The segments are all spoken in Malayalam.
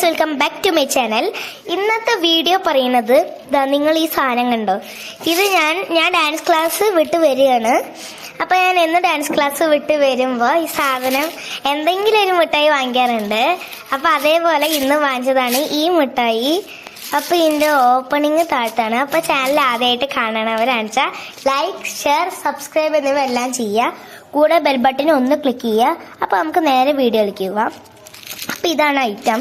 Guys, welcome back to my channel. ഇന്നത്തെ വീഡിയോ പറയുന്നത് നിങ്ങൾ ഈ സാധനം കണ്ടോ, ഇത് ഞാൻ ഡാൻസ് ക്ലാസ് വിട്ട് വരികയാണ്. അപ്പോൾ ഞാൻ എന്ന് ഡാൻസ് ക്ലാസ് വിട്ട് വരുമ്പോൾ ഈ സാധനം എന്തെങ്കിലും ഒരു മിഠായി വാങ്ങിക്കാറുണ്ട്. അപ്പോൾ അതേപോലെ ഇന്ന് വാങ്ങിച്ചതാണ് ഈ മിഠായി. അപ്പോൾ ഇതിൻ്റെ ഓപ്പണിങ് താഴ്ത്താണ്. അപ്പോൾ ചാനൽ ആദ്യമായിട്ട് കാണണവരാണെച്ചാൽ ലൈക്ക്, ഷെയർ, സബ്സ്ക്രൈബ് എന്നിവ എല്ലാം ചെയ്യുക. കൂടെ ബെൽ ബട്ടൺ ഒന്ന് ക്ലിക്ക് ചെയ്യുക. അപ്പോൾ നമുക്ക് നേരെ വീഡിയോയിലേക്ക് പോവാം. അപ്പം ഇതാണ് ഐറ്റം.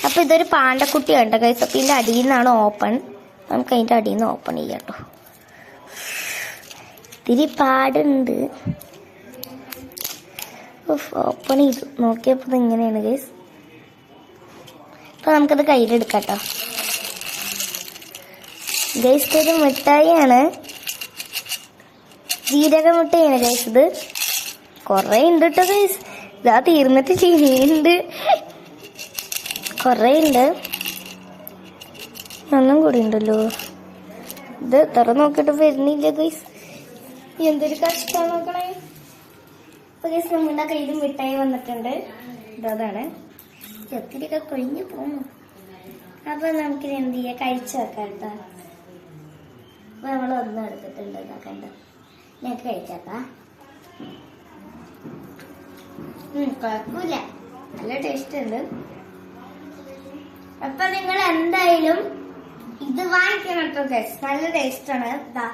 അപ്പം ഇതൊരു പാണ്ടക്കുട്ടി ഉണ്ട് ഗൈസ്. അപ്പം ഇതിൻ്റെ അടിയിൽ നിന്നാണ് ഓപ്പൺ. നമുക്ക് അതിൻ്റെ അടിയിൽ നിന്ന് ഓപ്പൺ ചെയ്യാം കേട്ടോ. ഇത്തിരി പാടുണ്ട്. ഓപ്പൺ ചെയ്തു നോക്കിയപ്പോൾ ഇത് ഇങ്ങനെയാണ് ഗൈസ്. അപ്പം നമുക്കത് കയ്യിലെടുക്കാം കേട്ടോ. ഗൈസ് ഇതൊരു മിഠായിയാണ്, ജീരക മിഠായിയാണ് ഗൈസ്. ഇത് കുറേ ഉണ്ട് കേട്ടോ ഗൈസ്. ഇതാ തീർന്നിട്ട് ചെയ്യുന്നുണ്ട്, കുറേ ഉണ്ട്. ഒന്നും കൂടി ഉണ്ടല്ലോ. ഇത് തുറ നോക്കിയിട്ട് വരുന്നില്ല ഗൈസ്. എന്തൊരു കഷ്ടം നോക്കണേ. അപ്പൊ ഗൈസ് നമ്മുടെ കയ്യിൽ മിഠായി വന്നിട്ടുണ്ട്. ഇതാണ് ഒത്തിരിയൊക്കെ കൊഴിഞ്ഞു പോകുന്നു. അപ്പൊ നമുക്കിത് എന്ത് ചെയ്യാം, കഴിച്ചു വെക്കാം കേട്ടോ. അപ്പൊ നമ്മൾ ഒന്നും എടുത്തിട്ടുണ്ട്. ഇതാക്കണ്ട, ഞങ്ങൾക്ക് കഴിച്ചാക്കാം. കുഴപ്പമില്ല, നല്ല ടേസ്റ്റ് ഉണ്ട്. അപ്പൊ നിങ്ങൾ എന്തായാലും ഇത് വാങ്ങിക്കണം കേട്ടോ ഗൈസ്, നല്ല ടേസ്റ്റ് ആണ്. ഇതാ